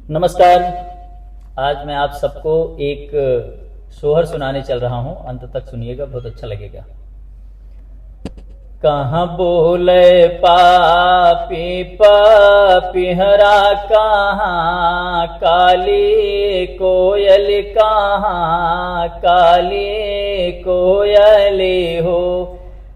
नमस्कार। आज मैं आप सबको एक सोहर सुनाने चल रहा हूं, अंत तक सुनिएगा, बहुत अच्छा लगेगा। कहाँ बोले पापी पपिहरा, कहाँ काली कोयल, कहाँ काली कोयली हो।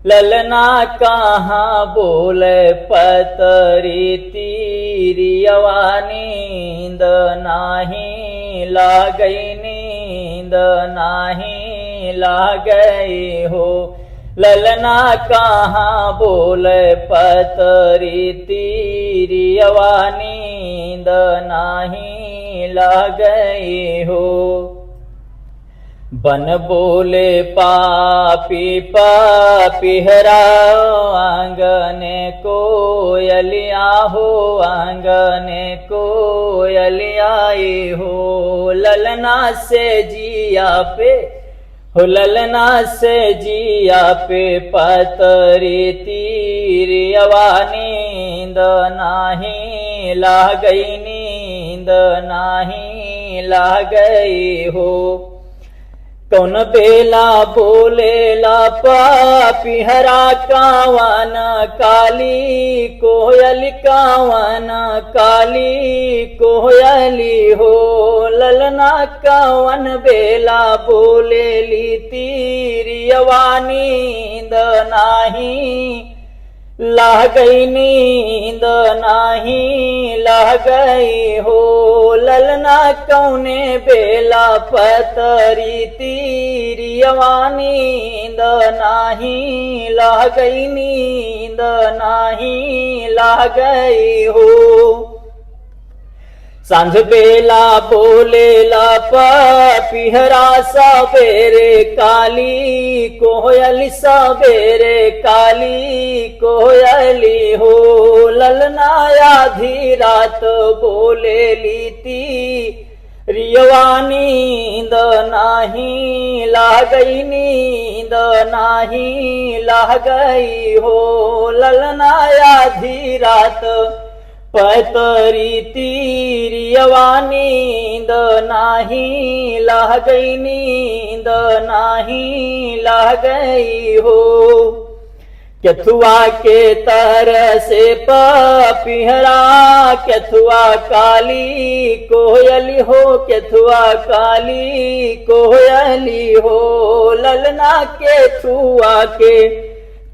ललना कहाँ बोले पतरी तीरियवा, नींद नाही लागई, नींद नाही लागई हो। ललना कहाँ बोले पतरी तीरियवा, नींद नाही लागई हो। बन बोले पापी पपिहरा, आंगने कोयलिया हो, आंगने कोयलिया हो। ललना से जिया पे हो, ललना से जिया पे पतरी तीरियवा, नींद नाही लागई, नींद नाही लागई हो। कौन बेला बोलेला पपिहरा, कावन काली कोयल, कावन काली कोयली हो। ललना कवन बेला बोलेली तीरियवा, नींद नाही लागई, नींद नाही लागई हो। ललना कौने बेला पतरी तीरियवा, नींद नाही लागई, नींद नाही लागई हो। सांझ बेला बोलेला पपिहरा, सवेरे काली कोयल, सवेरे काली कोयली हो। ललना आधी रात बोलेली तीरियवा, नींद नाही लागई, नींद नाही लागई हो। ललना आधी रात पतरी तीरियवा, नींद नाही लागई, नींद नाही लागई हो। केथुआ के तरसे पपिहरा, केथुआ काली कोयली हो, केथुआ काली कोयली हो। ललना केथुआ के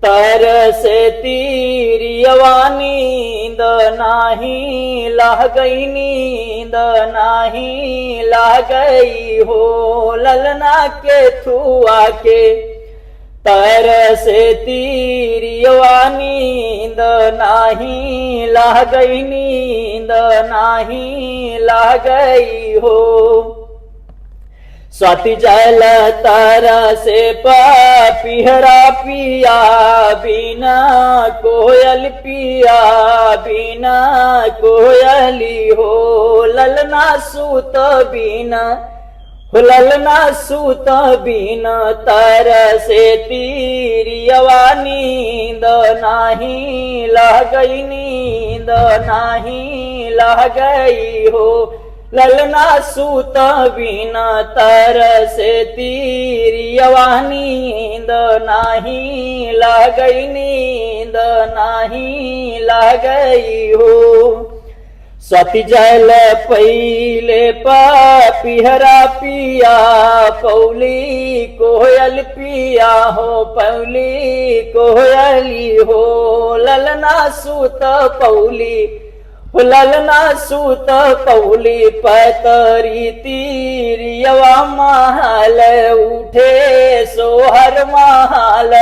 तरसे तीरियवा, नींद नाही लागई, नींद नाही लागई हो। ललना केथुआ के तरसे तीरियवा, नींद नाही लागई, नींद नाही लागई हो। स्वाति जल तरसे पपिहरा, पिया बिना कोयल, पिया बिना कोयली हो। ललना सूत बिना हो, ललना सूत बिना तरसे तीरियवा, नींद नाही लागई, नींद नाही लागई हो। ललना सूत बिना तरसे तीरियवा, नींद नाही लागई, नींद नाही लागई हो। स्वाति जल पहिले पपिहरा, पिया पौली कोयल, पिया हो पौली कोयली हो। ललना सूत पौली हो, ललना सूत पौली पतरी तीरियवा, महल उठे सोहर, महल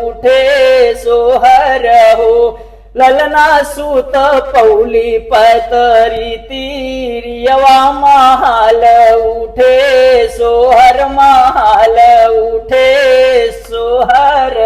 उठे सोहर हो। ललना सूत पौली पतरी तीरियवा, महल उठे सोहर, महल उठे सोहर